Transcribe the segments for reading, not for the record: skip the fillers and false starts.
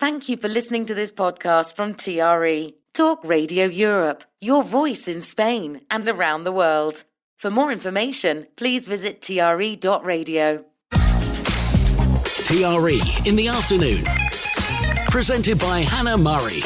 Thank you for listening to this podcast from TRE, Talk Radio Europe, your voice in Spain and around the world. For more information, please visit tre.radio. TRE in the afternoon. Presented by Hannah Murray.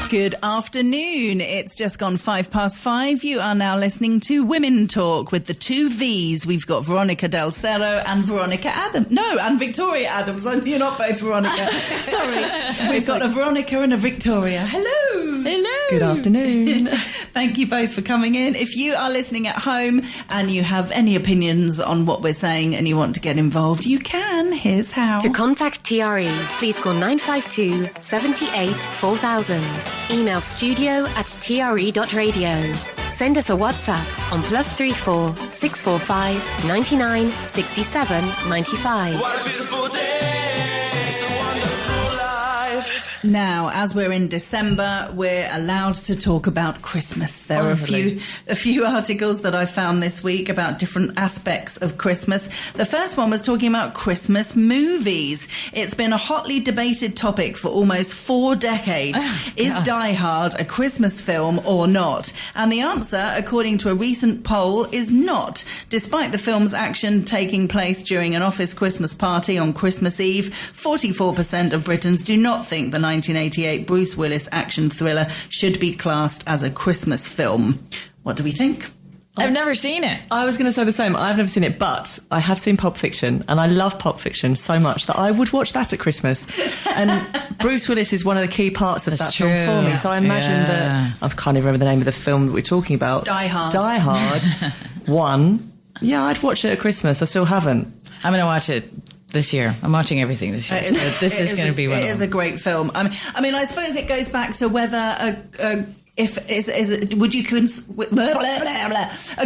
Good afternoon. It's just gone 5:05. You are now listening to Women Talk with the two V's. We've got Veronica Del Cerro and Veronica Adams. No, and Victoria Adams. You're not both Veronica. Sorry. We've got a Veronica and a Victoria. Hello. Hello. Good afternoon. Thank you both for coming in. If you are listening at home and you have any opinions on what we're saying and you want to get involved, you can. Here's how. To contact TRE, please call 952 78 4000. Email studio@tre.radio. Send us a WhatsApp on +34 645 99 67 95. What a beautiful day, so wonderful life. Now, as we're in December, we're allowed to talk about Christmas. There are a few articles that I found this week about different aspects of Christmas. The first one was talking about Christmas movies. It's been a hotly debated topic for almost 4 decades. Is Die Hard a Christmas film or not? And the answer, according to a recent poll, is not. Despite the film's action taking place during an office Christmas party on Christmas Eve, 44% of Britons do not think the 1988 Bruce Willis action thriller should be classed as a Christmas film. What do we think? I've never seen it. I was going to say the same. I've never seen it, but I have seen Pulp Fiction, and I love Pulp Fiction so much that I would watch that at Christmas. And Bruce Willis is one of the key parts of that film for me. So I imagine that... I can't even remember the name of the film that we're talking about. Die Hard. Die Hard. 1. Yeah, I'd watch it at Christmas. I still haven't. I'm going to watch it this year. I'm watching everything this year. This is going to be one of them. It is a great film. I mean, I suppose it goes back to whether a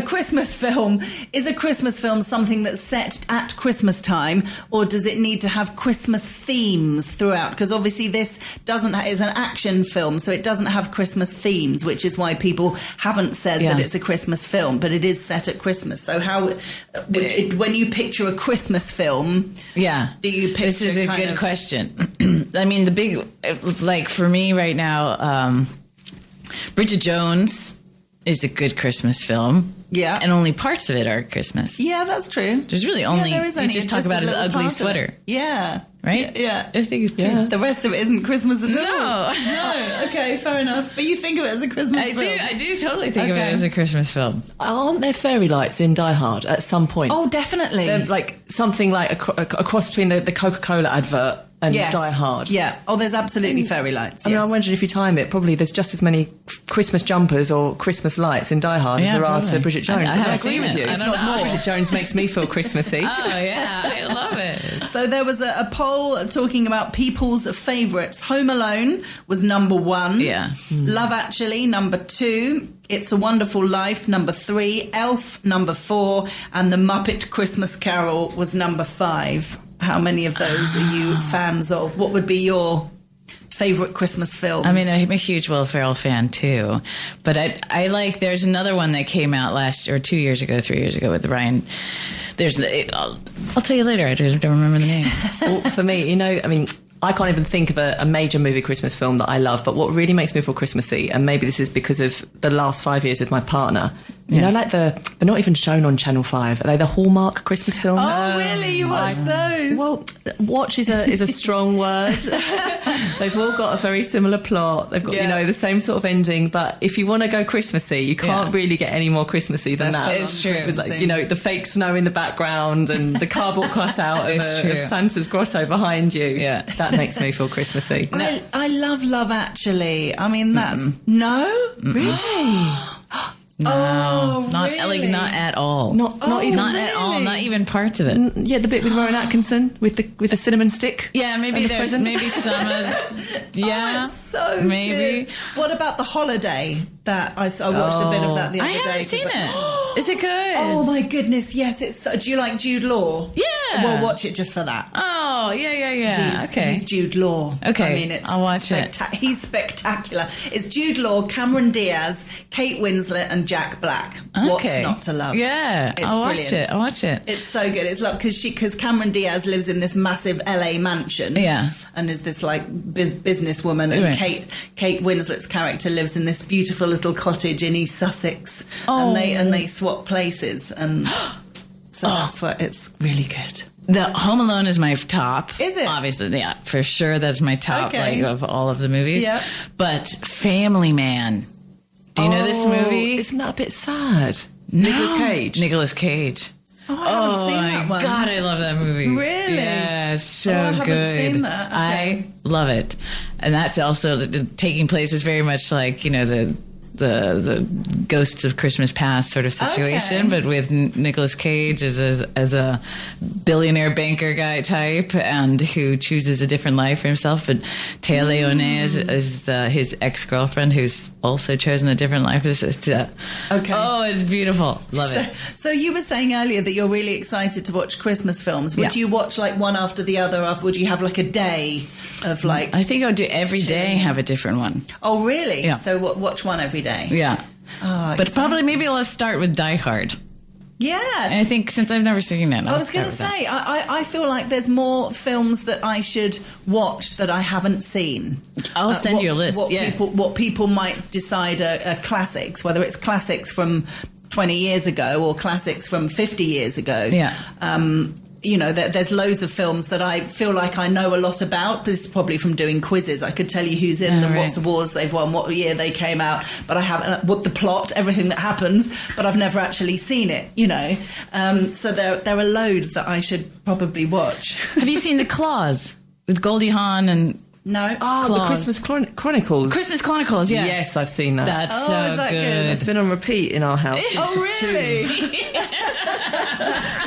Christmas film is a Christmas film something that's set at Christmas time, or does it need to have Christmas themes throughout? Because obviously this is an action film, so it doesn't have Christmas themes, which is why people haven't said that it's a Christmas film, but it is set at Christmas. So how, when you picture a Christmas film, do you picture? This is a good question. I mean, the big, like for me right now, Bridget Jones is a good Christmas film. Yeah. And only parts of it are Christmas. Yeah, that's true. There's really only, you just talk about his ugly sweater. Yeah. Right? Yeah. I think it's true. The rest of it isn't Christmas at all. No. Okay, fair enough. But you think of it as a Christmas film. I do totally think of it as a Christmas film. Aren't there fairy lights in Die Hard at some point? Oh, definitely. They're like something like a cross between the Coca-Cola advert and Die Hard. Yeah. Oh, there's absolutely fairy lights. I mean, I'm wondering if you time it, probably there's just as many Christmas jumpers or Christmas lights in Die Hard as there are to Bridget Jones. I agree with you. I don't know. Bridget Jones makes me feel Christmassy. Oh, yeah. I love it. So there was a poll talking about people's favourites. Home Alone was number 1. Yeah. Love Actually, number 2. It's a Wonderful Life, number 3. Elf, number 4. And The Muppet Christmas Carol was number 5. How many of those are you fans of? What would be your favourite Christmas films? I mean, I'm a huge Will Ferrell fan too, but I like. There's another one that came out last or 2 years ago, 3 years ago with Ryan. I'll tell you later. I don't remember the name. Well, for me, I mean, I can't even think of a major movie Christmas film that I love, but what really makes me feel Christmassy, and maybe this is because of the last 5 years with my partner, you know, like they're not even shown on Channel 5. Are they the Hallmark Christmas films? Oh, really? You watch those? Well, watch is a strong word. They've all got a very similar plot. They've got, the same sort of ending. But if you want to go Christmassy, you can't really get any more Christmassy than that. It's true. With, like, the fake snow in the background and the cardboard cutout of Santa's grotto behind you. Yeah. That makes me feel Christmassy. I love Actually. I mean, that's... No? Really? No, not really? Not at all. Not even at all. Not even parts of it. Yeah, the bit with Rowan Atkinson with the cinnamon stick. Yeah, maybe there's maybe some of. Yeah, so maybe. Good. What about The Holiday? That I watched a bit of that the other day. I haven't seen it. Is it good? Oh my goodness, yes. It's. Do you like Jude Law? Yeah. Well, watch it just for that. Oh yeah. He's He's Jude Law. Okay, I mean, I'll watch it. He's spectacular. It's Jude Law, Cameron Diaz, Kate Winslet, and Jack Black. What's not to love? Yeah, it's I'll brilliant. watch it. I'll watch it. It's so good. It's like because Cameron Diaz lives in this massive LA mansion, and is this like businesswoman, and Kate Winslet's character lives in this beautiful little cottage in East Sussex, and they swap places, and so that's what it's really good. The Home Alone is my top. Is it? Obviously, yeah, for sure. That's my top of all of the movies. Yeah. But Family Man. Do you know this movie? Isn't that a bit sad? No. Nicolas Cage. Oh, I haven't seen that one. God, I love that movie. Really? Yeah, so I haven't good. seen that. Okay. I love it. And that's also taking place is very much like, the Ghosts of Christmas Past sort of situation, but with Nicolas Cage as a billionaire banker guy type, and who chooses a different life for himself. But Téa Leoni is his ex-girlfriend, who's also chosen a different life. It's beautiful. Love it. So you were saying earlier that you're really excited to watch Christmas films. Would you watch like one after the other? Or would you have like a day of like? I think I would do every day have a different one. Oh, really? Yeah. So watch one every day. Yeah. But probably maybe let's start with Die Hard. Yeah. I think since I've never seen it. I was going to say, I feel like there's more films that I should watch that I haven't seen. I'll send you a list. What people might decide are classics, whether it's classics from 20 years ago or classics from 50 years ago. Yeah. There's loads of films that I feel like I know a lot about. This is probably from doing quizzes. I could tell you who's in them, what awards they've won, what year they came out, but I haven't, what the plot, everything that happens, but I've never actually seen it, So there are loads that I should probably watch. Have you seen The Claws with Goldie Hawn and... No. Oh, the Christmas Chronicles. Christmas Chronicles, yeah. Yes, I've seen that. That's so is that good. good? It's been on repeat in our house. Oh, really?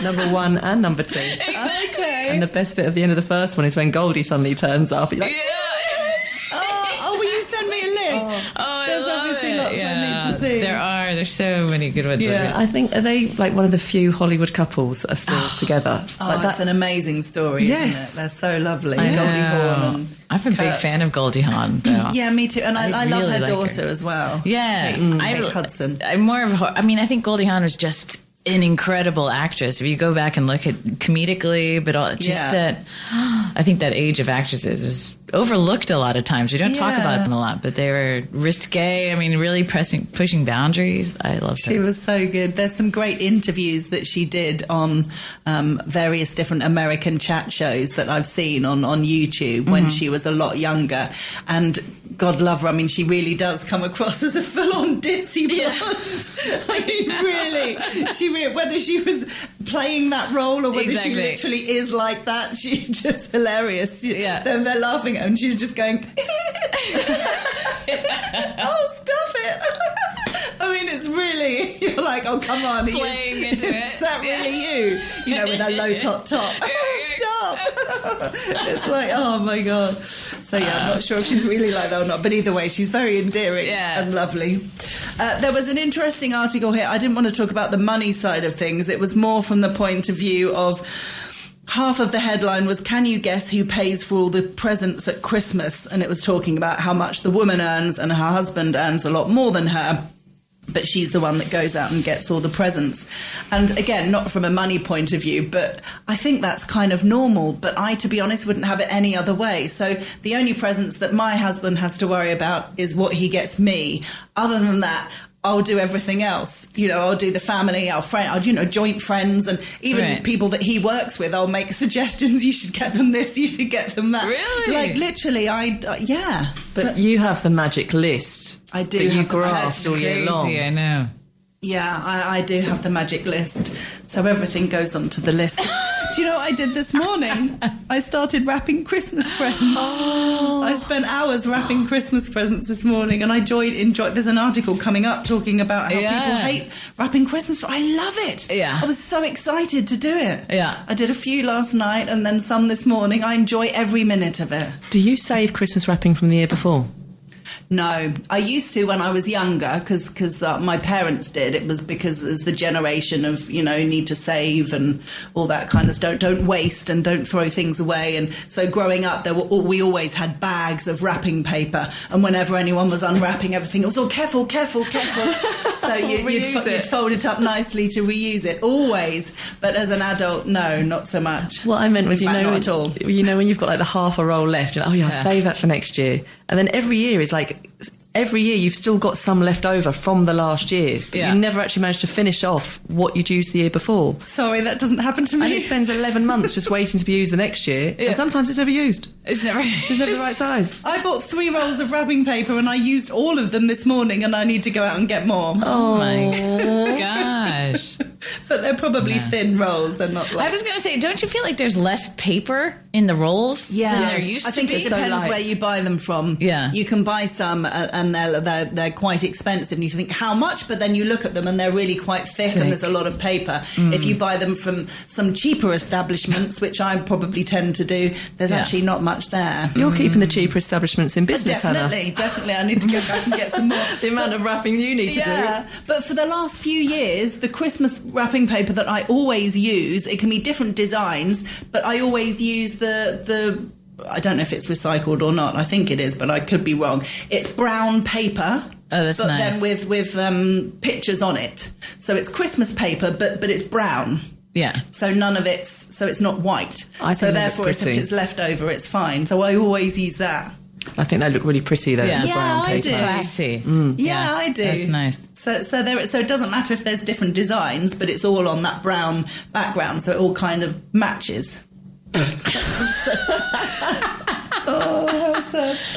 Number 1 and number 2. Okay. And the best bit of the end of the first one is when Goldie suddenly turns up. You're like, will you send me a list? There's obviously lots I need to see. There's so many good ones. Yeah. I think, are they like one of the few Hollywood couples that are still together? That's an amazing story, isn't it? They're so lovely. Goldie Hawn and I'm a big fan of Goldie Hawn, though. Yeah, me too. And I love really her like daughter as well. Yeah. Kate Hudson. I'm more of I think Goldie Hawn was just an incredible actress. If you go back and look at comedically, but that, I think that age of actresses is overlooked a lot of times. We don't talk about them a lot, but they were risque. I mean, really pushing boundaries. I love her. She was so good. There's some great interviews that she did on various different American chat shows that I've seen on YouTube when she was a lot younger. And God love her. I mean, she really does come across as a full-on ditzy blonde. I mean, really. Whether she was playing that role or whether she literally is like that, she's just hilarious. They're laughing at her and she's just going, oh, stop it. I mean, it's really, you're like, oh, come on. Playing into it. Is that really you? With her low-cut top. Stop. It's like, oh, my God. So, I'm not sure if she's really like that or not. But either way, she's very endearing and lovely. There was an interesting article here. I didn't want to talk about the money side of things. It was more from the point of view of... Half of the headline was, can you guess who pays for all the presents at Christmas? And it was talking about how much the woman earns, and her husband earns a lot more than her. But she's the one that goes out and gets all the presents. And again, not from a money point of view, but I think that's kind of normal. But I, to be honest, wouldn't have it any other way. So the only presents that my husband has to worry about is what he gets me. Other than that, I'll do everything else. I'll do the family, our friend, joint friends, and even people that he works with. I'll make suggestions. You should get them this. You should get them that. Really? Like literally, yeah. But you have the magic list. I do. That you have the magic grasp all year long. I know. Yeah, I do have the magic list. So everything goes onto the list. Do you know what I did this morning? I started wrapping Christmas presents. I spent hours wrapping Christmas presents this morning, and I enjoyed. There's an article coming up talking about how people hate wrapping Christmas. I love it. Yeah. I was so excited to do it. Yeah. I did a few last night and then some this morning. I enjoy every minute of it. Do you save Christmas wrapping from the year before? No, I used to when I was younger because my parents did. It was because there's the generation of, need to save and all that kind of stuff. Don't waste and don't throw things away. And so growing up, we always had bags of wrapping paper. And whenever anyone was unwrapping everything, it was all careful. So you'd fold it up nicely to reuse it, always. But as an adult, no, not so much. What I meant was, not at all. When you've got like the half a roll left, you're like, I'll save that for next year. And then every year is like, every year you've still got some left over from the last year. Yeah. You never actually managed to finish off what you'd used the year before. Sorry, that doesn't happen to me. And it spends 11 months just waiting to be used the next year. Yeah. And sometimes it's never used. It's never the right size. I bought 3 rolls of wrapping paper and I used all of them this morning and I need to go out and get more. Oh my gosh. But they're probably thin rolls. They're not like... I was going to say, don't you feel like there's less paper in the rolls than there used to be? I think it depends where you buy them from. Yeah. You can buy some and they're quite expensive and you think, how much? But then you look at them and they're really quite thick and there's a lot of paper. If you buy them from some cheaper establishments, which I probably tend to do, there's actually not much there. You're keeping the cheaper establishments in business, Definitely. I need to go back and get some more. The amount of wrapping you need to do. Yeah, but for the last few years, the Christmas wrapping paper that I always use, it can be different designs, but I always use the I don't know if it's recycled or not. I think it is, but I could be wrong. It's brown paper. Oh, that's nice. Then with pictures on it. So it's Christmas paper, but it's brown. Yeah. So it's not white. So therefore, if it's left over, it's fine. So I always use that. I think they look really pretty though. Yeah, brown paper. I do. Classy. Yeah, I do. That's nice. So it doesn't matter if there's different designs, but it's all on that brown background, so it all kind of matches.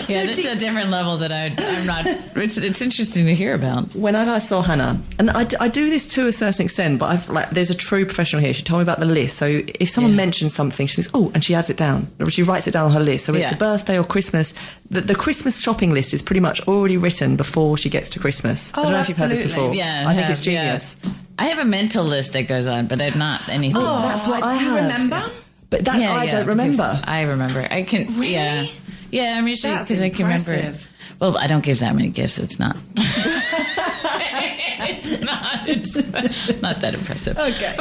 This is a different level that I'm not. It's interesting to hear about. When I saw Hannah, and I do this to a certain extent, but there's a true professional here. She told me about the list. So if someone mentions something, she says, and she adds it down, or she writes it down on her list. So it's a birthday or Christmas. The Christmas shopping list is pretty much already written before she gets to Christmas. I don't know if you've heard this before. Yeah, I think it's genius. Yeah. I have a mental list that goes on, but I'm not anything. Oh, that's what I have. Remember? But that I don't remember. I remember. I can. Really? Yeah. Yeah, I'm usually because I can remember. Well, I don't give that many gifts. It's not. It's not that impressive. Okay.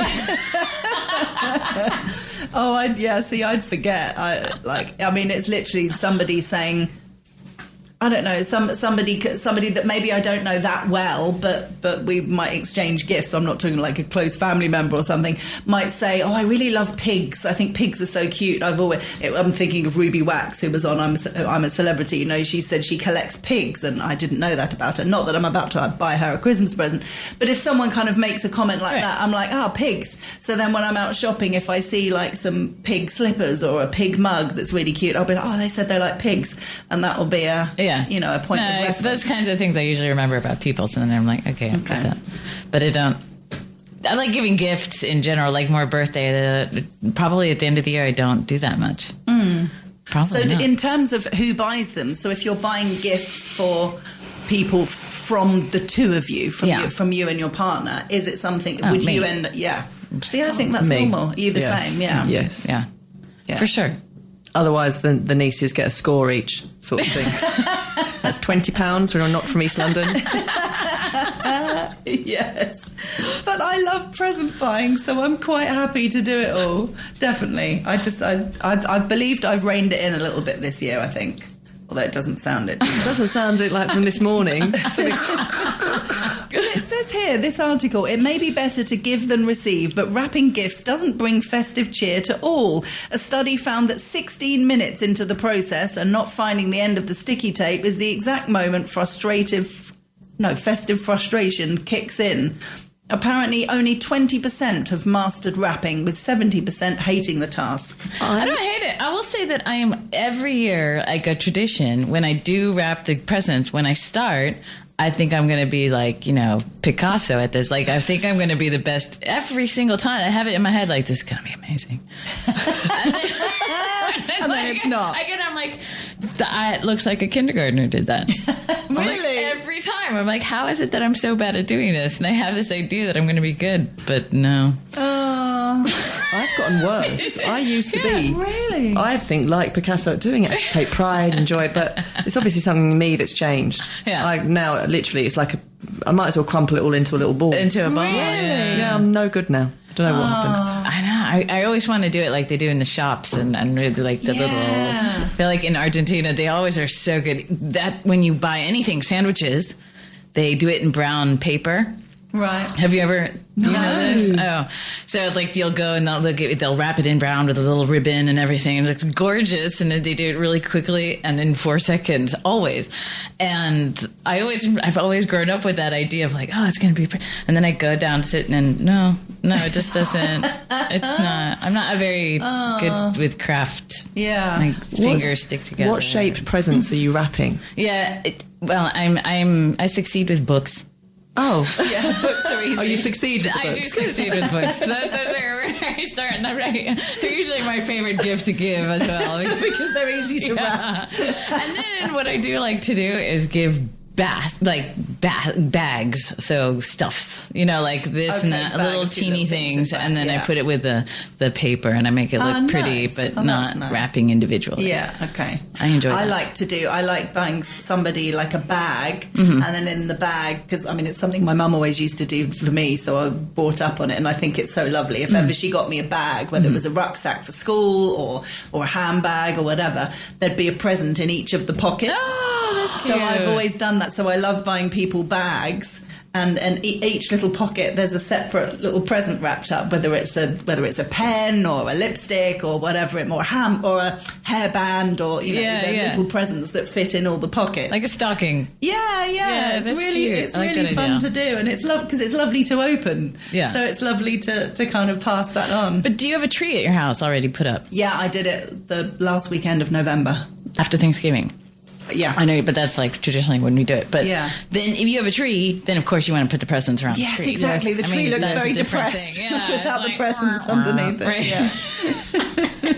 I'd forget. It's literally somebody saying, I don't know, somebody that maybe I don't know that well, but we might exchange gifts. I'm not talking like a close family member or something. Might say, I really love pigs. I think pigs are so cute. I'm thinking of Ruby Wax, who was on I'm a Celebrity. She said she collects pigs, and I didn't know that about her. Not that I'm about to buy her a Christmas present, but if someone kind of makes a comment like that, I'm like, pigs. So then when I'm out shopping, if I see like some pig slippers or a pig mug that's really cute, I'll be like, they said they like pigs, and that will be a point of reference. Those kinds of things I usually remember about people, so then I'm like, okay, I'll put that. But I like giving gifts in general, like more birthday. Probably at the end of the year, I don't do that much. Probably not. In terms of who buys them, so if you're buying gifts for people from the two of you, from you and your partner, is it something, would you end... Yeah. See, I think that's normal. Are you the same? Yeah. Yes. Yeah. For sure. Otherwise, the nieces get a score each, sort of thing. That's £20 when I'm not from East London. Yes. But I love present buying, so I'm quite happy to do it all. Definitely. I believed I've reined it in a little bit this year, I think. Although it doesn't sound it. It doesn't sound it like from this morning. It says here, this article, it may be better to give than receive, but wrapping gifts doesn't bring festive cheer to all. A study found that 16 minutes into the process and not finding the end of the sticky tape is the exact moment festive frustration kicks in. Apparently, only 20% have mastered wrapping, with 70% hating the task. I don't hate it. I will say that I am every year, like a tradition, when I do wrap the presents, when I start, I think I'm going to be like, Picasso at this. Like, I think I'm going to be the best every single time. I have it in my head like, this is going to be amazing. And then it's not. I'm like, it looks like a kindergartner did that. Really? Every time. I'm like, how is it that I'm so bad at doing this? And I have this idea that I'm going to be good, but no. I've gotten worse. I used to be. Really? I think like Picasso at doing it. I take pride and joy, but it's obviously something in me that's changed. Yeah. Now, literally, it's like I might as well crumple it all into a little ball. Into a ball. Really? Yeah, I'm no good now. I don't know what happened. I know. I always want to do it like they do in the shops and really like the little. I feel like in Argentina they always are so good. That when you buy anything, sandwiches, they do it in brown paper. Right. Have you ever? Do you know this? Oh, so like you'll go and they'll wrap it in brown with a little ribbon and everything, and it's gorgeous, and they do it really quickly and in 4 seconds, always. And I've always grown up with that idea of like, oh, it's going to be, and then I go down sitting and no, it just doesn't. It's not. I'm not a very good with craft. Yeah. My fingers stick together. What shaped presents are you wrapping? Yeah. I succeed with books. Oh, Yeah, books are easy. oh, you succeed with the I do books. succeed with books. Those are where I start. And they're usually my favorite gift to give as well. Because they're easy to wrap. And then what I do like to do is give bags, so stuffs, like this and that, little teeny things, and then I put it with the paper and I make it look pretty, nice. but Oh, not nice. wrapping individually. Yeah, okay. I enjoy that. I like buying somebody like a bag, Mm-hmm. and then in the bag, because it's something my mum always used to do for me, so I brought up on it, and I think it's so lovely. If ever she got me a bag, whether it was a rucksack for school or a handbag or whatever, there'd be a present in each of the pockets. Oh, that's cute. So I've always done that. So I love buying people bags, and each little pocket there's a separate little present wrapped up, whether it's a pen or a lipstick or whatever, or a hairband or little presents that fit in all the pockets, like a stocking. Yeah, that's cute. it's I like really that fun idea. to do, and it's because it's lovely to open. Yeah. So it's lovely to kind of pass that on. But do you have a tree at your house already put up Yeah, I did it the last weekend of November. after Thanksgiving? Yeah. I know, but that's like traditionally when we do it. But Yeah. then if you have a tree, then of course you want to put the presents around Yes, the tree. exactly. The tree looks that's a very different depressed thing. Yeah, without it's the presents underneath it. Right. Yeah.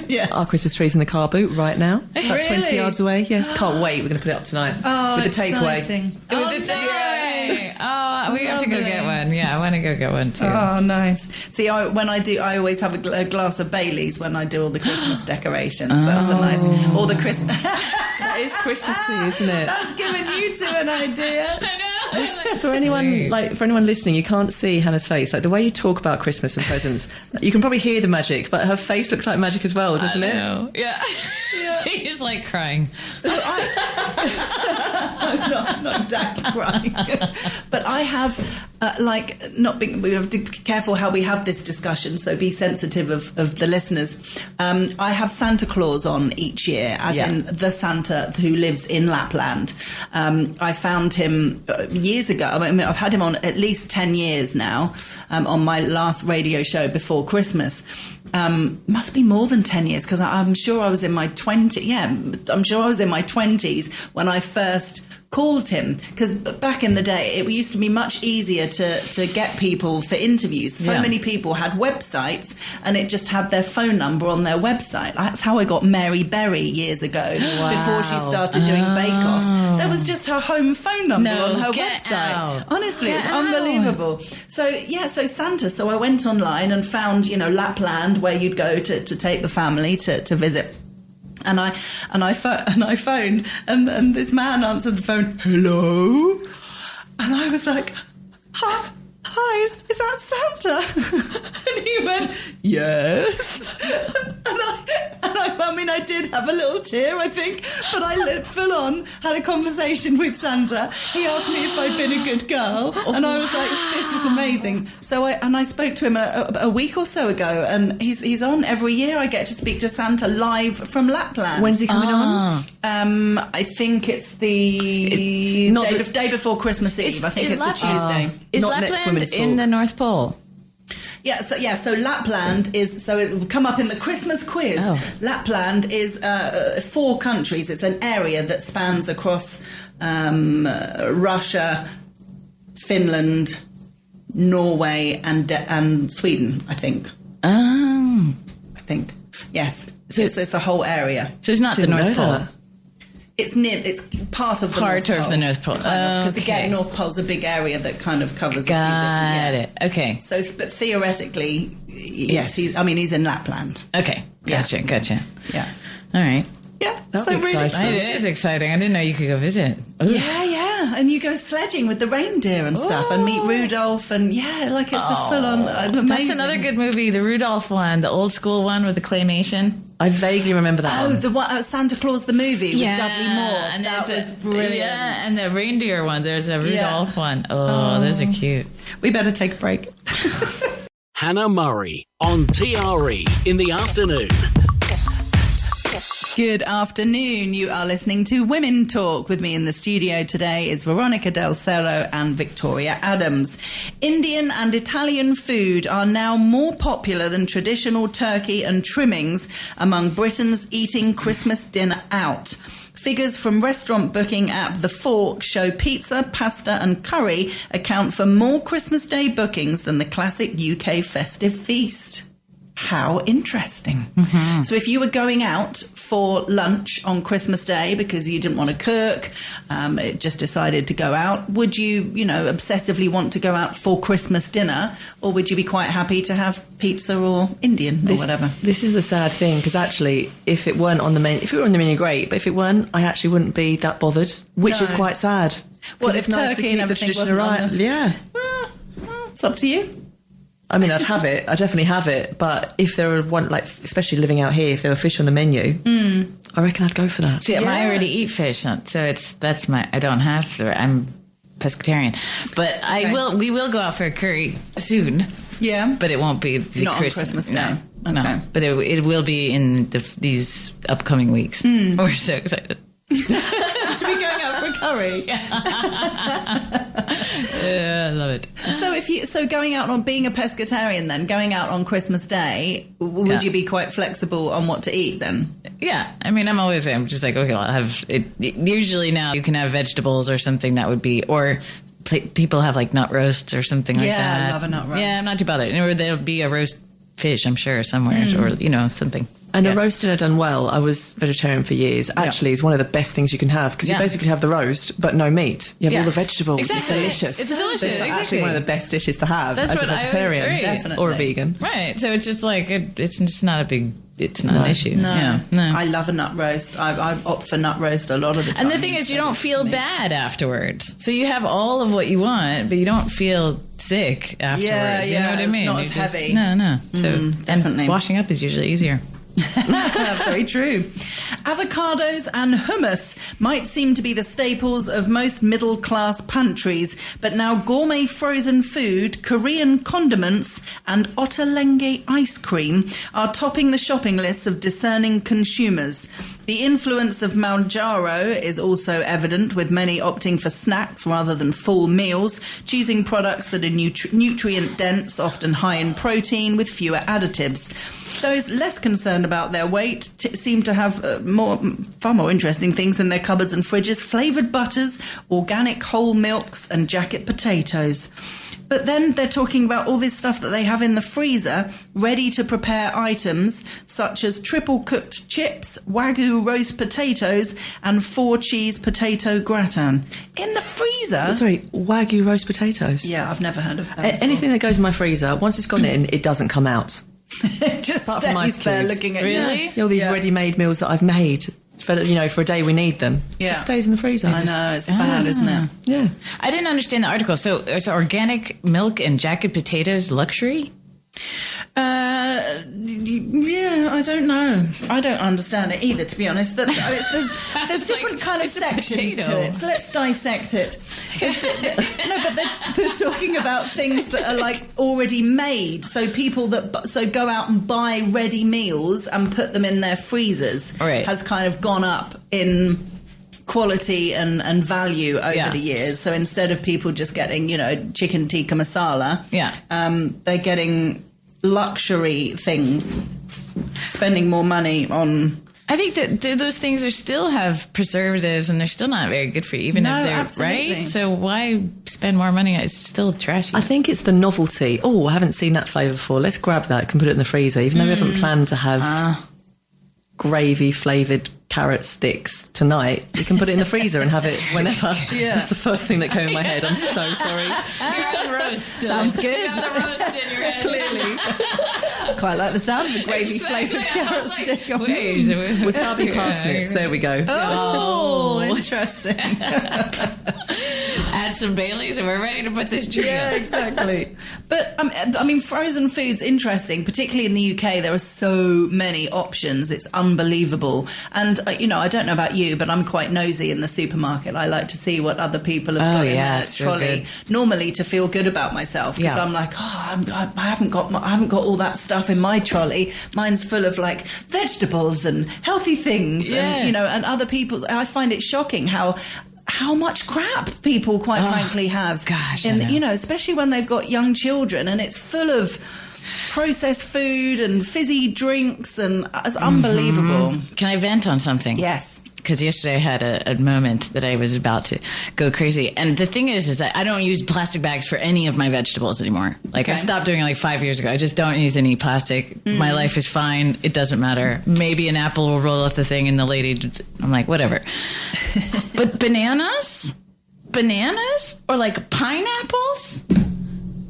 Yes. Our Christmas tree's in the car boot right now. It's about 20 Really? yards away. Yes, can't wait. We're going to put it up tonight with the takeaway. exciting. With the takeaway. nice. Oh, we have to go Lovely. get one. Yeah, I want to go get one too. Oh, nice. See, I always have a glass of Bailey's when I do all the Christmas decorations. That's a nice, all the Christmas. That is Christmassy, isn't it? That's giving you two an idea. For anyone listening, you can't see Hannah's face. Like the way you talk about Christmas and presents, you can probably hear the magic, but her face looks like magic as well, doesn't it? Yeah. She's like crying. So I'm not exactly crying, but I have we have to be careful how we have this discussion. So be sensitive of the listeners. I have Santa Claus on each year, as in the Santa who lives in Lapland. I found him years ago. I mean, I've had him on at least 10 years now. On my last radio show before Christmas. Must be more than 10 years because I'm sure I was in my 20s. Yeah, I'm sure I was in my 20s when I first called him, because back in the day it used to be much easier to get people for interviews. So many people had websites and it just had their phone number on their website. That's how I got Mary Berry years ago. Before she started doing Bake Off, there was just her home phone number on her website. Honestly, it's unbelievable. So Santa. So I went online and found Lapland, where you'd go to take the family to visit. And I phoned, and this man answered the phone. Hello, and I was like, hi, is that Santa? And he went, yes. And I did have a little tear, I think, but I full on had a conversation with Santa. He asked me if I'd been a good girl, and I was like, this is amazing. So I spoke to him a week or so ago, and he's on every year. I get to speak to Santa live from Lapland. When's he coming on? I think it's the day before Christmas Eve. I think it's the Tuesday. Is Not next Lapland Women's in Talk. the North Pole? So Lapland is, so it will come up in the Christmas quiz. Lapland is 4 countries. It's an area that spans across Russia, Finland, Norway, and Sweden, I think. Oh. Yes. So it's a whole area. So it's not the North Pole. It's part of the North Pole. The North Pole. Because again, North Pole's a big area that kind of covers a few different... Got it. Okay. So, but theoretically, yes, he's in Lapland. Okay. Gotcha. Yeah. All right. Yeah, so really exciting. It is exciting. I didn't know you could go visit. Ooh. Yeah, and you go sledging with the reindeer and stuff, and meet Rudolph, and it's a full-on amazing. That's another good movie, the Rudolph one, the old school one with the claymation. I vaguely remember that one. Oh, the one, Santa Claus the movie with Dudley Moore. And that was brilliant. Yeah, and the reindeer one. There's a Rudolph one. Oh, those are cute. We better take a break. Hannah Murray on TRE in the afternoon. Good afternoon. You are listening to Women Talk. With me in the studio today is Veronica Del Cerro and Victoria Adams. Indian and Italian food are now more popular than traditional turkey and trimmings among Britons eating Christmas dinner out. Figures from restaurant booking app The Fork show pizza, pasta and curry account for more Christmas Day bookings than the classic UK festive feast. How interesting. Mm-hmm. So if you were going out for lunch on Christmas Day because you didn't want to cook, just decided to go out, would you, obsessively want to go out for Christmas dinner, or would you be quite happy to have pizza or Indian or whatever? This is the sad thing, because actually, if it weren't on the menu, great, but if it weren't, I actually wouldn't be that bothered, which is quite sad. Well, if turkey and everything wasn't on them. Yeah. Well, it's up to you. I mean, I'd have it. I definitely have it. But if there were one, especially living out here, if there were fish on the menu, I reckon I'd go for that. See, I already eat fish, so I don't have to. I'm pescatarian, but we will go out for a curry soon. Yeah, but it won't be not on Christmas Day. No, but it will be in these upcoming weeks. We're so excited. To be going out for a curry. Yeah, I love it. So going out on being a pescatarian, then going out on Christmas Day, would you be quite flexible on what to eat then? Yeah, I mean, I'm just like, okay, I'll have it. Usually now you can have vegetables or something that would be, or people have like nut roasts or something like that. Yeah, I love a nut roast. Yeah, I'm not too bothered. Or there'll be a roast fish, I'm sure, somewhere, or something. And a roast dinner done well, I was vegetarian for years, actually is one of the best things you can have, because you basically have the roast, but no meat. You have all the vegetables. Exactly. It's delicious. It's delicious. It's actually one of the best dishes to have as a vegetarian. Definitely. Or a vegan. Right. So it's just like, it's just not a big... It's not an issue. No. I love a nut roast. I opt for nut roast a lot of the time. And the thing is, you don't feel bad afterwards. So you have all of what you want, but you don't feel sick afterwards. Yeah, you know what I mean? It's not as heavy. No. So definitely. And washing up is usually easier. Very true. Avocados and hummus might seem to be the staples of most middle-class pantries, but now gourmet frozen food, Korean condiments and Ottolenghi ice cream are topping the shopping lists of discerning consumers. The influence of Manjaro is also evident, with many opting for snacks rather than full meals, choosing products that are nutrient-dense, often high in protein, with fewer additives. Those less concerned about their weight seem to have far more interesting things in their cupboards and fridges: flavoured butters, organic whole milks and jacket potatoes. But then they're talking about all this stuff that they have in the freezer, ready-to-prepare items such as triple-cooked chips, Wagyu roast potatoes and 4-cheese potato gratin. In the freezer? Sorry, Wagyu roast potatoes? Yeah, I've never heard of that. Anything that goes in my freezer, once it's gone in, it doesn't come out. It just stays there looking at you. Really? All these ready-made meals that I've made for a day we need them. Yeah. It just stays in the freezer. I know, it's bad, isn't it? Yeah. I didn't understand the article. So is organic milk and jacket potatoes luxury? Yeah, I don't know. I don't understand it either, to be honest. There's different kind of sections to it. So let's dissect it. No, but they're talking about things that are like already made. So people that go out and buy ready meals and put them in their freezers has kind of gone up in quality and value over the years. So instead of people just getting, chicken tikka masala, they're getting luxury things, spending more money on... I think that those things still have preservatives and they're still not very good for you, even if they're absolutely. Right. So why spend more money? It's still trashy. I think it's the novelty. Oh, I haven't seen that flavour before. Let's grab that and put it in the freezer, even though we haven't planned to have gravy flavoured carrot sticks tonight, you can put it in the freezer and have it whenever. Yeah. That's the first thing that came in my head. I'm so sorry. You're on roast. Sounds good. You got the roast in your head. Clearly. Quite like the sound of a gravy flavoured carrot stick. Wasabi parsnips. There we go. Oh, interesting. Add some Baileys and we're ready to put this trio. Yeah, exactly. But, I mean, frozen food's interesting, particularly in the UK. There are so many options. It's unbelievable. And, I don't know about you, but I'm quite nosy in the supermarket. I like to see what other people have got in their trolley, normally to feel good about myself, because I'm like, I haven't got all that stuff in my trolley. Mine's full of, like, vegetables and healthy things and, and other people's. I find it shocking how much crap people, quite frankly, have. Gosh, especially when they've got young children, and it's full of processed food and fizzy drinks, and it's unbelievable. Can I vent on something? Yes. Because yesterday I had a moment that I was about to go crazy. And the thing is that I don't use plastic bags for any of my vegetables anymore. Like, I stopped doing it like 5 years ago. I just don't use any plastic. My life is fine. It doesn't matter. Maybe an apple will roll off the thing and the lady, I'm like, whatever. But bananas or like pineapples?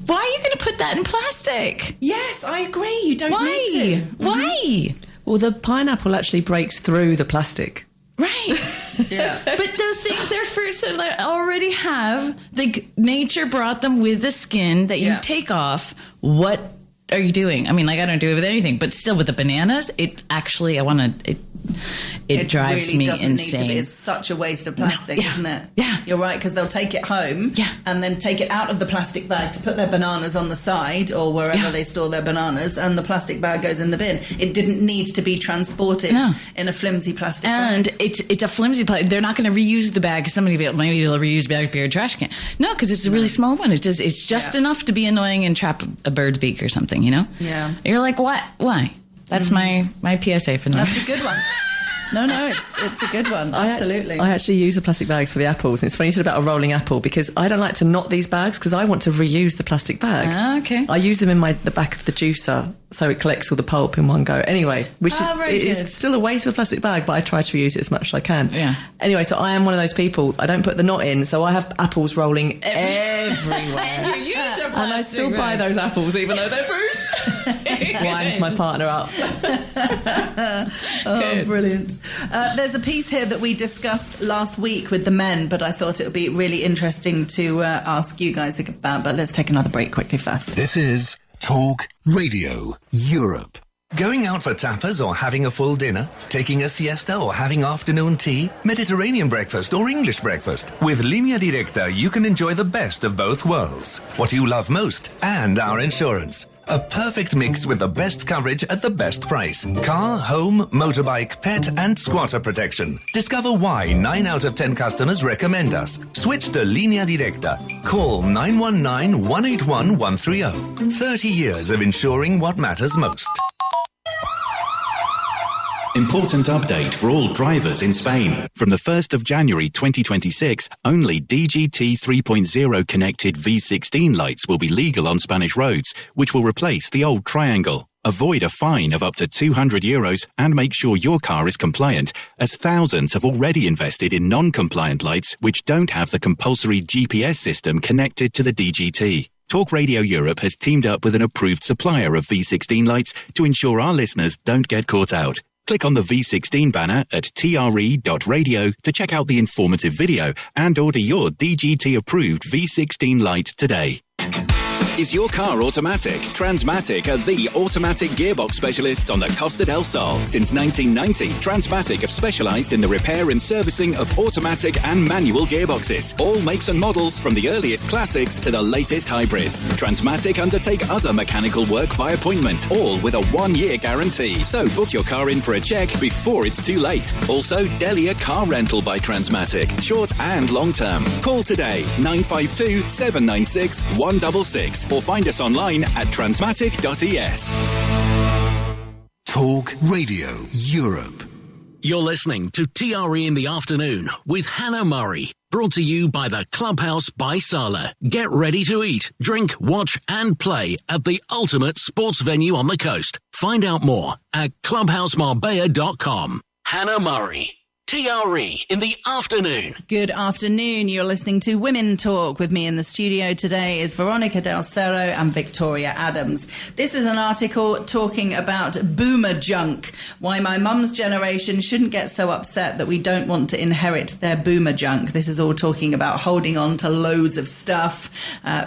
Why are you going to put that in plastic? Yes, I agree. You don't need to. Why? Well, the pineapple actually breaks through the plastic. Right. Yeah. But those things, they're fruits that already have, like, nature brought them with the skin that you take off. What are you doing? I mean, like, I don't do it with anything, but still with the bananas, it actually, it drives really me doesn't insane. Need to be. It's such a waste of plastic, isn't it? Yeah. You're right, because they'll take it home and then take it out of the plastic bag to put their bananas on the side or wherever they store their bananas, and the plastic bag goes in the bin. It didn't need to be transported in a flimsy plastic bag. And it's a flimsy plastic. They're not going to reuse the bag. Maybe they'll reuse the bag for your trash can. No, because it's a really small one. It's just enough to be annoying and trap a bird's beak or something, Yeah. You're like, what? Why? That's my PSA for them. That's a good one. No, it's a good one. Absolutely. I actually use the plastic bags for the apples. And it's funny you said about a rolling apple, because I don't like to knot these bags because I want to reuse the plastic bag. Okay. I use them in the back of the juicer so it collects all the pulp in one go. Anyway, it's still a waste of a plastic bag, but I try to reuse it as much as I can. Yeah. Anyway, so I am one of those people. I don't put the knot in, so I have apples rolling everywhere. And you use a plastic and I still buy those apples even though they're bruised. Winds my partner up. Oh, brilliant. There's a piece here that we discussed last week with the men, but I thought it would be really interesting to ask you guys about. But let's take another break quickly first. This is Talk Radio Europe. Going out for tapas or having a full dinner? Taking a siesta or having afternoon tea? Mediterranean breakfast or English breakfast? With Linea Directa, you can enjoy the best of both worlds. What you love most and our insurance. A perfect mix with the best coverage at the best price. Car, home, motorbike, pet and squatter protection. Discover why 9 out of 10 customers recommend us. Switch to Linea Directa. Call 919-181-130. 30 years of insuring what matters most. Important update for all drivers in Spain. From the 1st of January 2026, only DGT 3.0 connected V16 lights will be legal on Spanish roads, which will replace the old triangle. Avoid a fine of up to €200 and make sure your car is compliant, as thousands have already invested in non-compliant lights which don't have the compulsory GPS system connected to the DGT. Talk Radio Europe has teamed up with an approved supplier of V16 lights to ensure our listeners don't get caught out. Click on the V16 banner at tre.radio to check out the informative video and order your DGT-approved V16 light today. Is your car automatic? Transmatic are the automatic gearbox specialists on the Costa del Sol. Since 1990, Transmatic have specialized in the repair and servicing of automatic and manual gearboxes. All makes and models, from the earliest classics to the latest hybrids. Transmatic undertake other mechanical work by appointment, all with a 1-year guarantee. So book your car in for a check before it's too late. Also, Delia Car Rental by Transmatic, short and long term. Call today, 952-796-166. Or find us online at transmatic.es. Talk Radio Europe. You're listening to TRE in the Afternoon with Hannah Murray. Brought to you by the Clubhouse by Sala. Get ready to eat, drink, watch and play at the ultimate sports venue on the coast. Find out more at clubhousemarbella.com. Hannah Murray. TRE in the afternoon. Good afternoon. You're listening to Women Talk. With me in the studio today is Veronica Del Cerro and Victoria Adams. This is an article talking about boomer junk, why my mum's generation shouldn't get so upset that we don't want to inherit their boomer junk. This is all talking about holding on to loads of stuff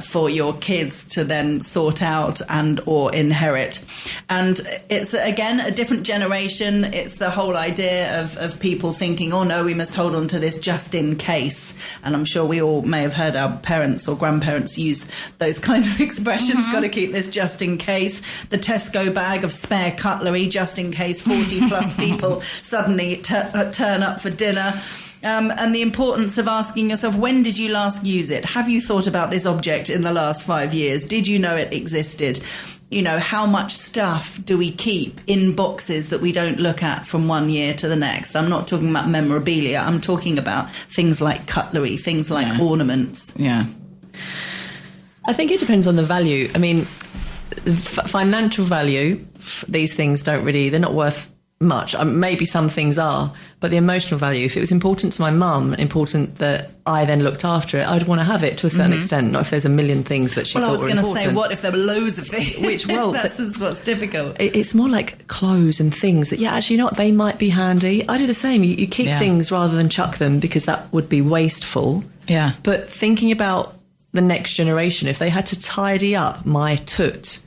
for your kids to then sort out and or inherit. And it's, again, a different generation. It's the whole idea of people thinking, oh no, we must hold on to this just in case. And I'm sure we all may have heard our parents or grandparents use those kind of expressions. Got to keep this just in case. The Tesco bag of spare cutlery just in case 40 plus people suddenly turn up for dinner. And the importance of asking yourself, when did you last use it? Have you thought about this object in the last 5 years? Did you know it existed? You know, how much stuff do we keep in boxes that we don't look at from 1 year to the next? I'm not talking about memorabilia. I'm talking about things like cutlery, things like ornaments. Yeah. I think it depends on the value. I mean, financial value, these things they're not worth much. Maybe some things are, but the emotional value, if it was important to my mum, important that I then looked after it, I'd want to have it to a certain extent, not if there's a million things that she thought were important. Well, I was going to say, what if there were loads of things? That's what's difficult. It's more like clothes and things that, actually not, they might be handy. I do the same. You keep things rather than chuck them because that would be wasteful. Yeah. But thinking about the next generation, if they had to tidy up my toot,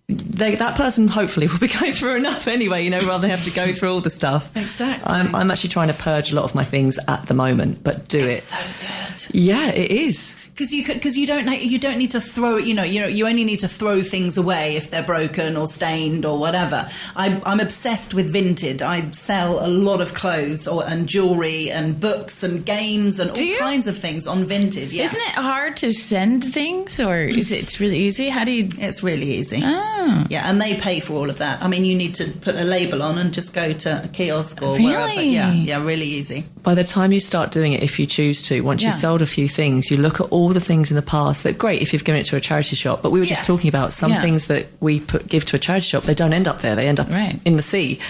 that person hopefully will be going through enough anyway, rather than have to go through all the stuff. Exactly. I'm actually trying to purge a lot of my things at the moment, but it's so good. Yeah, it is. Because you don't need to throw it. You only need to throw things away if they're broken or stained or whatever. I'm obsessed with vintage. I sell a lot of clothes and jewelry and books and games and all kinds of things on vintage. Yeah. Isn't it hard to send things, or is it really easy? How do you? It's really easy. Oh. Yeah, and they pay for all of that. I mean, you need to put a label on and just go to a kiosk or really? wherever. Yeah, really easy. By the time you start doing it, if you choose to, once you've sold a few things, you look at all the things in the past that great if you've given it to a charity shop, but we were just talking about some things that we give to a charity shop, they don't end up there, they end up in the sea,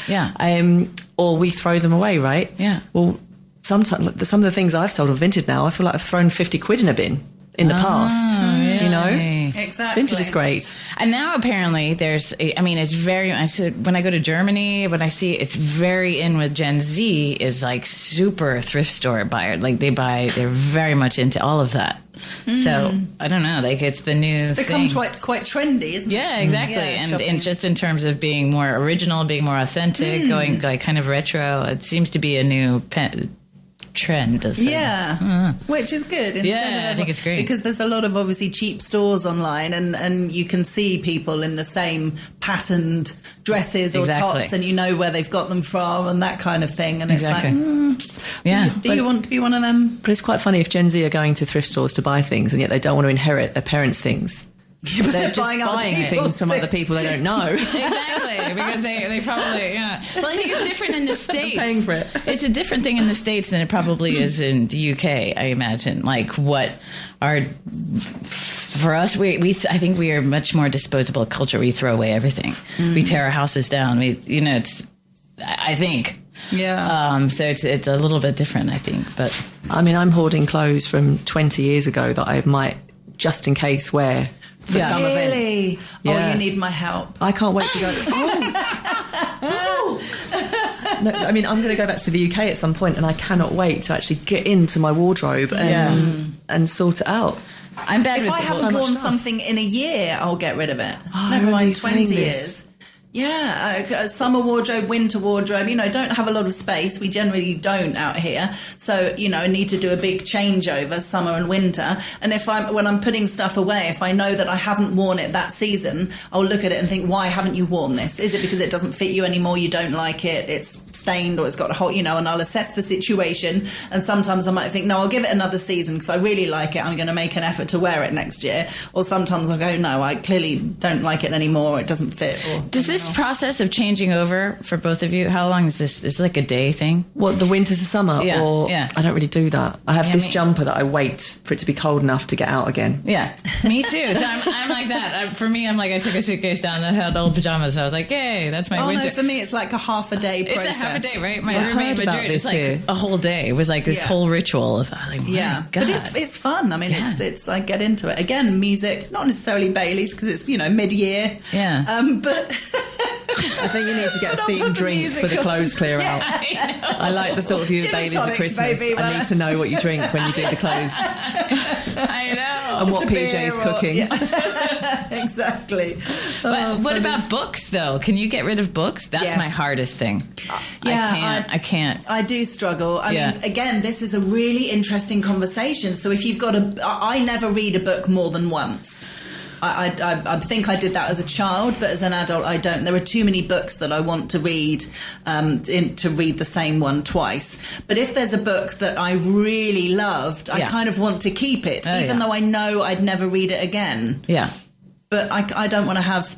or we throw them away, right? Well, sometimes some of the things I've sold are vintage now. I feel like I've thrown 50 quid in a bin in the past, Exactly. Vintage is great. And now apparently it's very, I said, when I go to Germany, when I see it's very in with Gen Z is like super thrift store buyer. Like they're very much into all of that. So I don't know, like it's the new It's become thing. quite trendy, isn't it? Yeah, exactly. And just in terms of being more original, being more authentic, going like kind of retro, it seems to be a new trend. Which is good. I think it's great because there's a lot of obviously cheap stores online, and you can see people in the same patterned dresses or tops, and you know where they've got them from and that kind of thing. And it's like, do you want to be one of them? But it's quite funny if Gen Z are going to thrift stores to buy things, and yet they don't want to inherit their parents' things. Yeah, but they're just buying things from other people they don't know. Exactly, because they probably, Well, I think it's different in the States. Paying for it. It's a different thing in the States than it probably is in the UK, I imagine. Like for us, I think we are much more disposable culture. We throw away everything. We tear our houses down. I think. Yeah. So it's a little bit different, I think. But I mean, I'm hoarding clothes from 20 years ago that I might, just in case, wear. Really? Yeah. Oh, you need my help. I can't wait to go. No, I mean, I'm going to go back to the UK at some point, and I cannot wait to actually get into my wardrobe and sort it out. I'm bad if with I haven't worn something in a year, I'll get rid of it. Never mind 20 years. Yeah, summer wardrobe, winter wardrobe, don't have a lot of space. We generally don't out here. So, need to do a big changeover, summer and winter. And when I'm putting stuff away, if I know that I haven't worn it that season, I'll look at it and think, why haven't you worn this? Is it because it doesn't fit you anymore? You don't like it? It's stained or it's got a hole, and I'll assess the situation. And sometimes I might think, no, I'll give it another season because I really like it. I'm going to make an effort to wear it next year. Or sometimes I'll go, no, I clearly don't like it anymore. It doesn't fit. Or, does this this process of changing over for both of you, how long is this? Is it like a day thing? What, the winter to summer? Yeah, or yeah. I don't really do that. I have this jumper that I wait for it to be cold enough to get out again. Yeah, me too. So I'm like that. For me, I'm like, I took a suitcase down that had old pajamas. I was like, yay, that's my winter. No, for me, it's like a half a day process. It's a half a day, right? My roommate in Madrid, it's like a whole day. It was like this whole ritual of, like, my God. But it's fun. I mean, it's I get into it. Again, music, not necessarily Bailey's because it's, mid-year. Yeah. But I think you need to get a themed drink for the clothes clear out. I like the thought of you at Bailey's at Christmas. Baby, I need to know what you drink when you do the clothes. I know. And what PJ's cooking. Yeah. Exactly. But what about books, though? Can you get rid of books? That's my hardest thing. I can't. I do struggle. I mean, again, this is a really interesting conversation. So if you've got I never read a book more than once. I think I did that as a child, but as an adult, I don't. There are too many books that I want to read to read the same one twice. But if there's a book that I really loved, I kind of want to keep it, even though I know I'd never read it again. Yeah. But I don't want to have,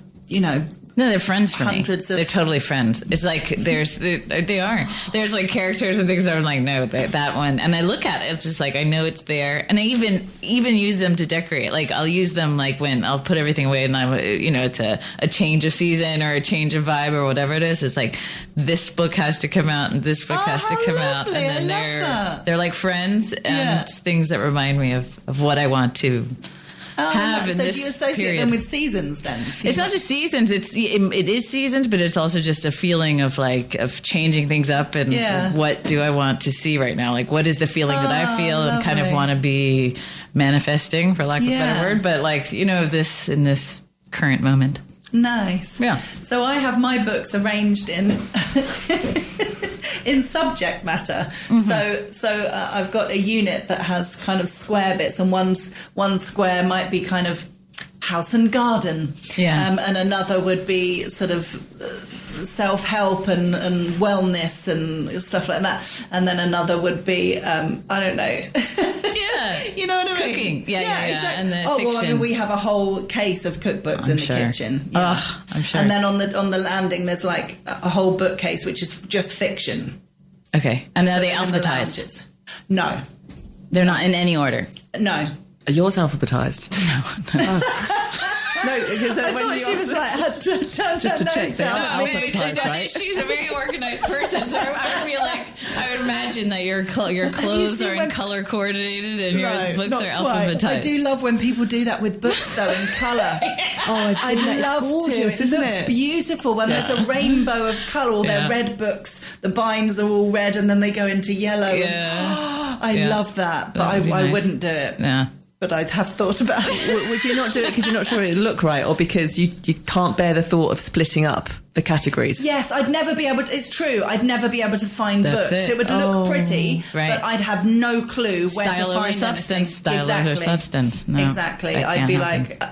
No, they're friends for me. They're totally friends. It's like they are. There's like characters and things that I'm like, no, that one. And I look at it, it's just like I know it's there, and I even use them to decorate. Like I'll use them like when I'll put everything away, and it's a change of season or a change of vibe or whatever it is. It's like this book has to come out and this book has to come out, and then they're like friends and things that remind me of what I want to. Have in so this do you associate period. them with seasons then? It's not just seasons. It is seasons, but it's also just a feeling of changing things up and what do I want to see right now? Like what is the feeling that I feel and kind of want to be manifesting, for lack of a better word. But this in this current moment. Nice. Yeah. So I have my books arranged in in subject matter. Mm-hmm. So I've got a unit that has kind of square bits, and one square might be kind of house and garden, and another would be sort of self-help and wellness and stuff like that, and then another would be I don't know. You know what I mean? Cooking. Yeah. Exactly. And the fiction. Well, I mean, we have a whole case of cookbooks in the kitchen. Yeah. I'm sure. And then on the landing, there's like a whole bookcase which is just fiction. Okay. And are they alphabetized? No. They're not in any order? No. Are yours alphabetized? No. No, because I thought she was like, had to turn just to check that right? She's a very organized person, so I feel like I would imagine that your clothes are in color coordinated and your books are alphabetized. I do love when people do that with books, though, in color. I love gorgeous, to. It looks beautiful when there's a rainbow of color. All their red books, the binds are all red, and then they go into yellow. Yeah. I love that, but I wouldn't do it. Yeah. But I'd have thought about it. Would you not do it because you're not sure it'd look right, or because you can't bear the thought of splitting up the categories? Yes, I'd never be able to. It's true. I'd never be able to find books. It would look pretty, but I'd have no clue where to find substance. Style exactly. over substance. No, exactly. I'd be like,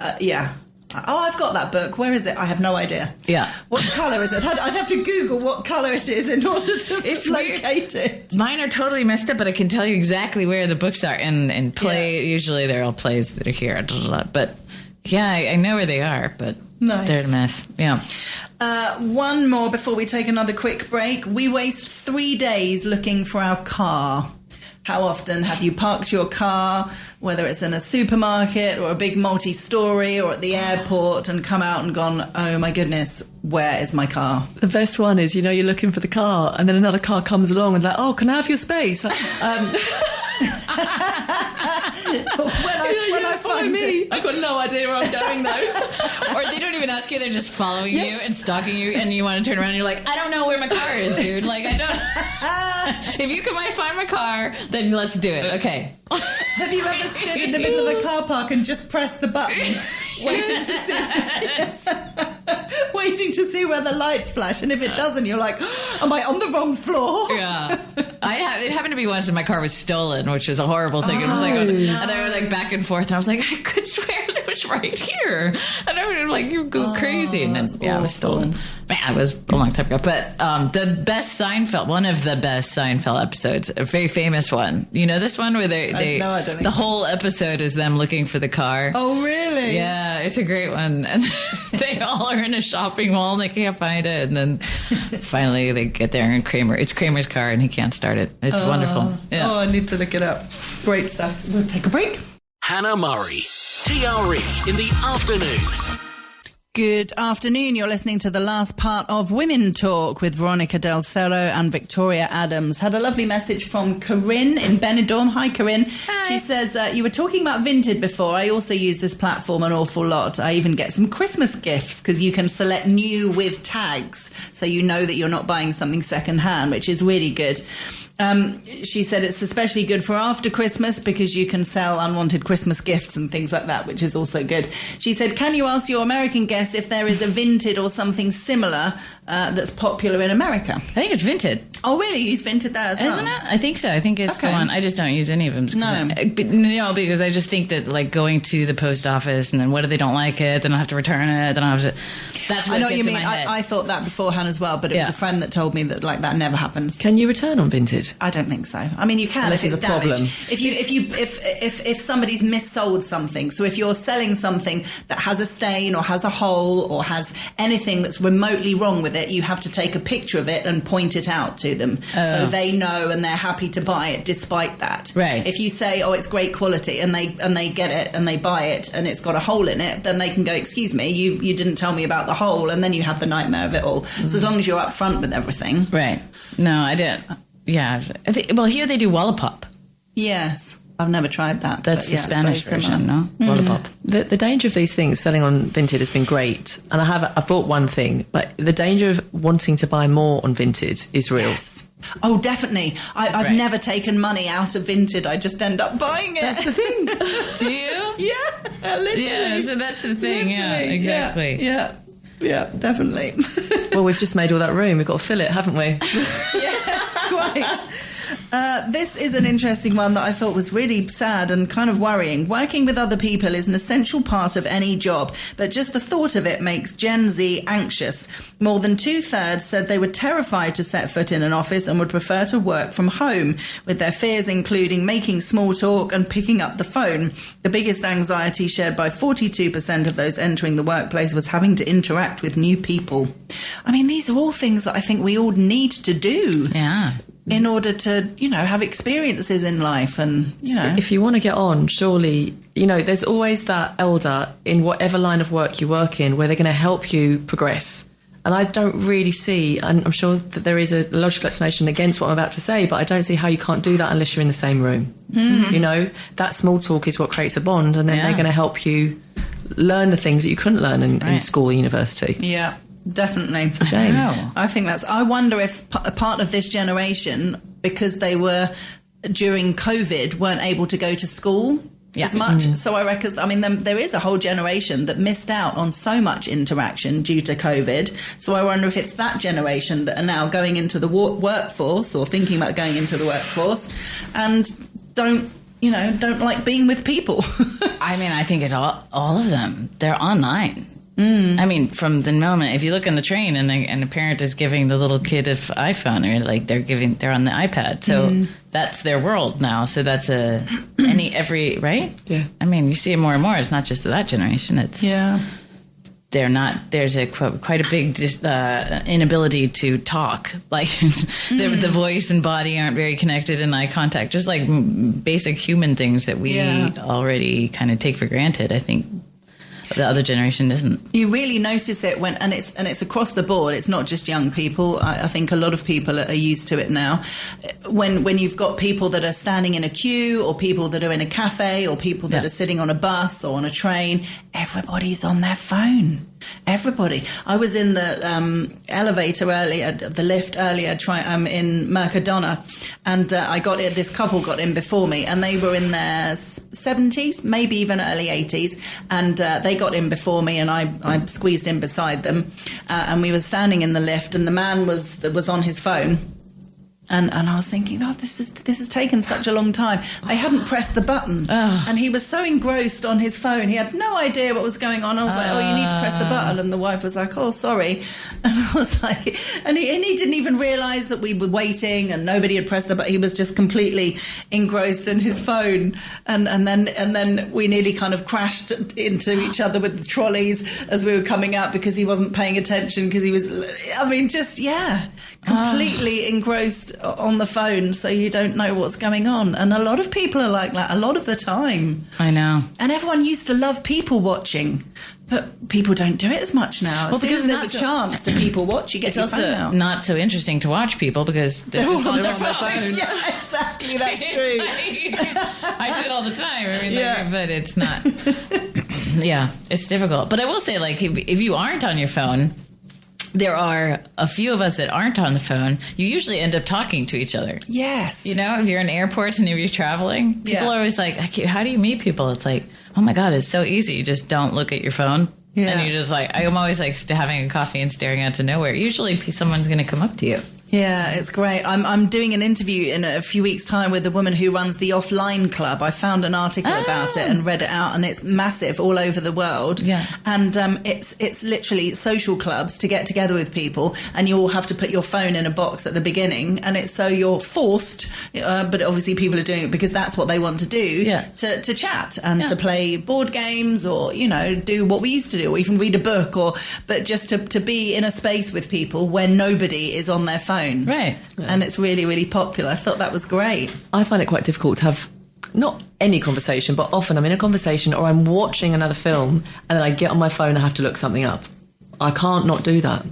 I've got that book. Where is it? I have no idea. Yeah. What colour is it? I'd have to Google what colour it is in order to locate it. Mine are totally messed up, but I can tell you exactly where the books are. And play, usually they're all plays that are here. But I know where they are, but they're a mess. Yeah. One more before we take another quick break. We waste 3 days looking for our car. How often have you parked your car, whether it's in a supermarket or a big multi-story or at the airport, and come out and gone, oh my goodness, where is my car? The best one is, you're looking for the car and then another car comes along and like, oh, can I have your space? When I find me, I've got no idea where I'm going though. Or they don't even ask you; they're just following you and stalking you, and you want to turn around and you're like, I don't know where my car is, dude. Like, I don't. If you can find my car, then let's do it. Okay. Have you ever stood in the middle of a car park and just pressed the button, waiting to see where the lights flash, and if it doesn't, you're like, am I on the wrong floor? Yeah. It happened to me once, and my car was stolen, which was a horrible thing. And I was like, back and forth, and I was like, I could swear it was right here. And I was like, you go crazy. And then, I was stolen. Man, it was a long time ago. But the best Seinfeld, one of the best Seinfeld episodes, a very famous one. You know this one where they no, I don't think the so. whole episode is them looking for the car. Oh, really? Yeah, it's a great one. And they all are in a shopping mall and they can't find it. And then finally they get there and it's Kramer's car and he can't start it. It's wonderful. Yeah. Oh, I need to look it up. Great stuff. We'll take a break. Hannah Murray, TRE in the afternoon. Good afternoon. You're listening to the last part of Women Talk with Veronica Del Cerro and Victoria Adams. Had a lovely message from Corinne in Benidorm. Hi, Corinne. Hi. She says, you were talking about Vinted before. I also use this platform an awful lot. I even get some Christmas gifts because you can select new with tags so you know that you're not buying something secondhand, which is really good. She said it's especially good for after Christmas because you can sell unwanted Christmas gifts and things like that, which is also good. She said, can you ask your American guests if there is a Vinted or something similar that's popular in America? I think it's Vinted. Oh, really? You use Vinted there as well? Isn't it? I think so. I think it's the one. I just don't use any of them. No. Because I just think that, like, going to the post office and then what if they don't like it? Then I have to return it. Then I have to... That's what I know what gets you in mean. my head. I thought that beforehand as well, but it was a friend that told me that, like, that never happens. Can you return on Vinted? I don't think so. I mean, you can Unless if it's a problem. damaged. If somebody's missold something. So if you're selling something that has a stain or has a hole or has anything that's remotely wrong with it, you have to take a picture of it and point it out to them so they know and they're happy to buy it despite that. Right. If you say, oh, it's great quality and they get it and they buy it and it's got a hole in it, then they can go, excuse me, you didn't tell me about the hole, and then you have the nightmare of it all. So as long as you're upfront with everything. Right. No, I didn't. Yeah. Well, here they do Wallapop. Yes. I've never tried that. That's the Spanish version, no? Wallapop. The danger of these things selling on Vinted has been great. And I've bought one thing, but the danger of wanting to buy more on Vinted is real. Yes. Oh, definitely. I've never taken money out of Vinted. I just end up buying it. That's the thing. Do you? Yeah, literally. Yeah, so that's the thing. Literally. Yeah, exactly. Yeah, definitely. Well, we've just made all that room. We've got to fill it, haven't we? Yes, quite. This is an interesting one that I thought was really sad and kind of worrying. Working with other people is an essential part of any job, but just the thought of it makes Gen Z anxious. More than 2/3 said they were terrified to set foot in an office and would prefer to work from home, with their fears including making small talk and picking up the phone. The biggest anxiety shared by 42% of those entering the workplace was having to interact with new people. I mean, these are all things that I think we all need to do. Yeah. In order to, have experiences in life and, If you want to get on, surely, there's always that elder in whatever line of work you work in where they're going to help you progress. And I don't really see, and I'm sure that there is a logical explanation against what I'm about to say, but I don't see how you can't do that unless you're in the same room. Mm-hmm. That small talk is what creates a bond, and then they're going to help you learn the things that you couldn't learn in school or university. Yeah. Definitely. It's a shame. I wonder if a part of this generation, because they were during COVID, weren't able to go to school as much. Mm-hmm. So I reckon, there is a whole generation that missed out on so much interaction due to COVID. So I wonder if it's that generation that are now going into the workforce or thinking about going into the workforce and don't like being with people. I think it's all of them. They're online. Mm. From the moment, if you look on the train and a parent is giving the little kid an iPhone, or like they're on the iPad, so that's their world now. So that's every right? Yeah. You see it more and more. It's not just that generation. It's they're not. There's quite a big inability to talk. Like the voice and body aren't very connected in eye contact. Just like basic human things that we already kind of take for granted. I think. The other generation isn't. You really notice it and it's across the board. It's not just young people. I think a lot of people are used to it now. When you've got people that are standing in a queue, or people that are in a cafe, or people that are sitting on a bus or on a train, everybody's on their phone. Everybody. I was in the elevator earlier, the lift earlier, in Mercadona, and this couple got in before me, and they were in their 70s, maybe even early 80s, and they got in before me, and I squeezed in beside them, and we were standing in the lift, and the man was on his phone. And I was thinking, this has taken such a long time. They hadn't pressed the button. And he was so engrossed on his phone. He had no idea what was going on. I was like, you need to press the button. And the wife was like, sorry. And I was like, and he didn't even realise that we were waiting and nobody had pressed the button. He was just completely engrossed in his phone. And then we nearly kind of crashed into each other with the trolleys as we were coming out because he wasn't paying attention, because he was, completely engrossed on the phone, so you don't know what's going on. And a lot of people are like that a lot of the time. I know. And everyone used to love people watching, but people don't do it as much now. Well, because there's a chance to people watch, you get your phone out. It's also not so interesting to watch people because they're all on their phone. Yeah, exactly, that's true. I do it all the time, but it's not. Yeah, it's difficult. But I will say, like, if you aren't on your phone, there are a few of us that aren't on the phone. You usually end up talking to each other. Yes. You know, if you're in airports and if you're traveling, people are always like, how do you meet people? It's like, oh my God, it's so easy. You just don't look at your phone. Yeah. And you just like, I'm always like having a coffee and staring out to nowhere. Usually someone's going to come up to you. Yeah, it's great. I'm doing an interview in a few weeks' time with a woman who runs the Offline Club. I found an article about it and read it out, and it's massive all over the world. Yeah. And it's literally social clubs to get together with people, and you all have to put your phone in a box at the beginning, and it's so you're forced, but obviously people are doing it because that's what they want to do, to chat and to play board games or, you know, do what we used to do, or even read a book, but just to be in a space with people where nobody is on their phone. Right. And it's really, really popular. I thought that was great. I find it quite difficult to have not any conversation, but often I'm in a conversation or I'm watching another film and then I get on my phone and I have to look something up. I can't not do that.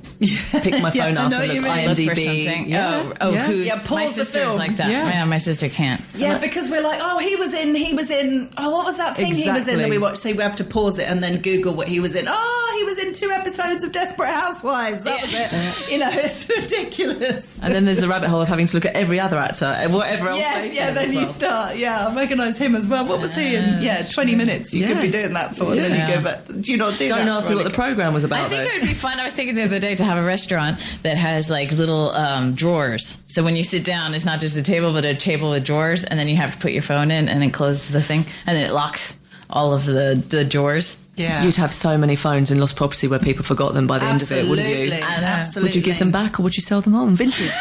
Pick my phone up and look IMDb. Look for something. Who's pause my the sister's film. like that. Yeah, my sister can't. Yeah, because we're like, he was in. What was that thing he was in that we watched? So we have to pause it and then Google what he was in. He was in 2 episodes of Desperate Housewives. That was it. You know, it's ridiculous. And then there's the rabbit hole of having to look at every other actor and whatever else. Yes, then you start. Yeah, I recognise him as well. What was he in? 20 minutes. You could be doing that for, and then you go, but do you not do that? Don't ask me what the programme was about. I think it would be fun. I was thinking the other day to have a restaurant that has like little drawers. So when you sit down, it's not just a table, but a table with drawers, and then you have to put your phone in and then close the thing, and then it locks all of the drawers. Yeah. You'd have so many phones in lost property where people forgot them by the end of it, wouldn't you? Absolutely. Would you give them back or would you sell them on vintage?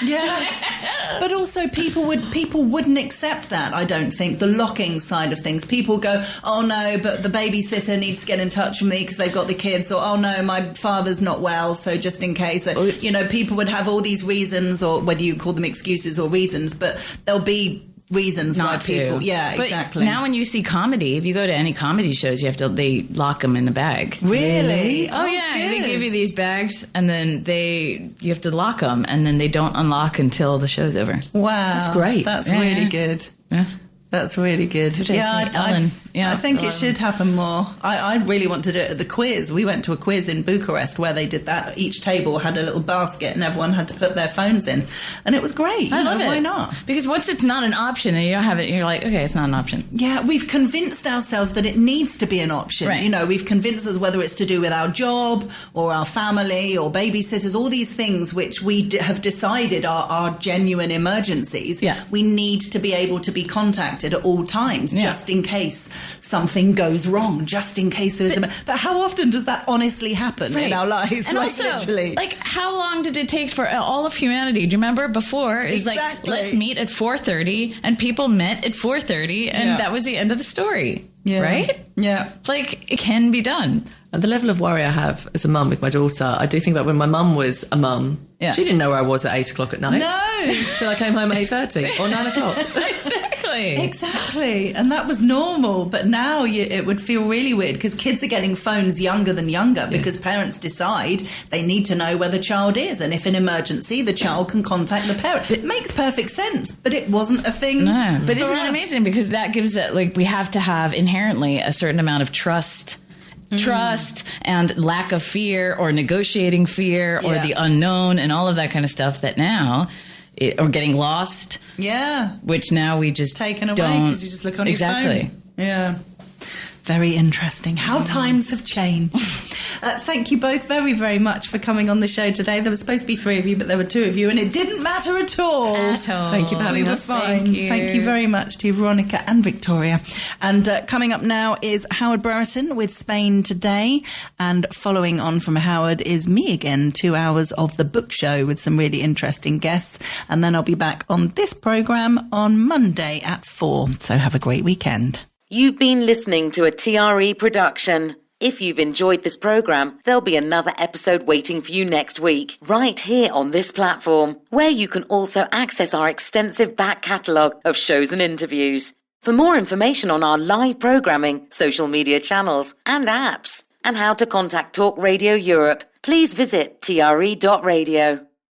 Yeah. But also people wouldn't accept that, I don't think, the locking side of things. People go, oh no, but the babysitter needs to get in touch with me because they've got the kids, or oh no, my father's not well, so just in case. You know, people would have all these reasons, or whether you call them excuses or reasons, but there'll be reasons why people... Yeah, but exactly. Now when you see comedy, if you go to any comedy shows, they lock them in a bag. Really? Oh yeah, good. They give you these bags and then you have to lock them, and then they don't unlock until the show's over. Wow. That's great. That's really good. Yeah. That's really good. I think it should happen more. I really want to do it at the quiz. We went to a quiz in Bucharest where they did that. Each table had a little basket and everyone had to put their phones in. And it was great. I love it. Why not? Because once it's not an option and you don't have it, you're like, okay, it's not an option. Yeah, we've convinced ourselves that it needs to be an option. Right. You know, we've convinced us whether it's to do with our job or our family or babysitters, all these things which we have decided are genuine emergencies. Yeah. We need to be able to be contacted at all times, just in case something goes wrong, just in case there is but how often does that honestly happen in our lives? And also, literally, how long did it take for all of humanity? Do you remember before? It was like, let's meet at 4:30, and people met at 4:30, and that was the end of the story. Yeah. Right? Yeah. Like, it can be done. And the level of worry I have as a mum with my daughter, I do think about when my mum was a mum. Yeah. She didn't know where I was at 8 o'clock at night. No! Till I came home at 8:30 or 9 o'clock. Exactly. And that was normal. But now it would feel really weird because kids are getting phones younger than younger because parents decide they need to know where the child is. And if an emergency, the child can contact the parent. It makes perfect sense, but it wasn't a thing. No. But isn't it amazing? Because that gives it, like, we have to have inherently a certain amount of trust and lack of fear or negotiating fear or the unknown and all of that kind of stuff that now or getting lost. Yeah. Which now we just taken away because you just look on your phone. Exactly. Yeah. Very interesting. How times have changed. Thank you both very, very much for coming on the show today. There was supposed to be 3 of you, but there were 2 of you, and it didn't matter at all. Thank you for having us. Fine. Thank you very much to Veronica and Victoria. And coming up now is Howard Brereton with Spain Today. And following on from Howard is me again, 2 hours of The Book Show with some really interesting guests. And then I'll be back on this programme on Monday at 4. So have a great weekend. You've been listening to a TRE production. If you've enjoyed this programme, there'll be another episode waiting for you next week, right here on this platform, where you can also access our extensive back catalogue of shows and interviews. For more information on our live programming, social media channels and apps, and how to contact Talk Radio Europe, please visit tre.radio.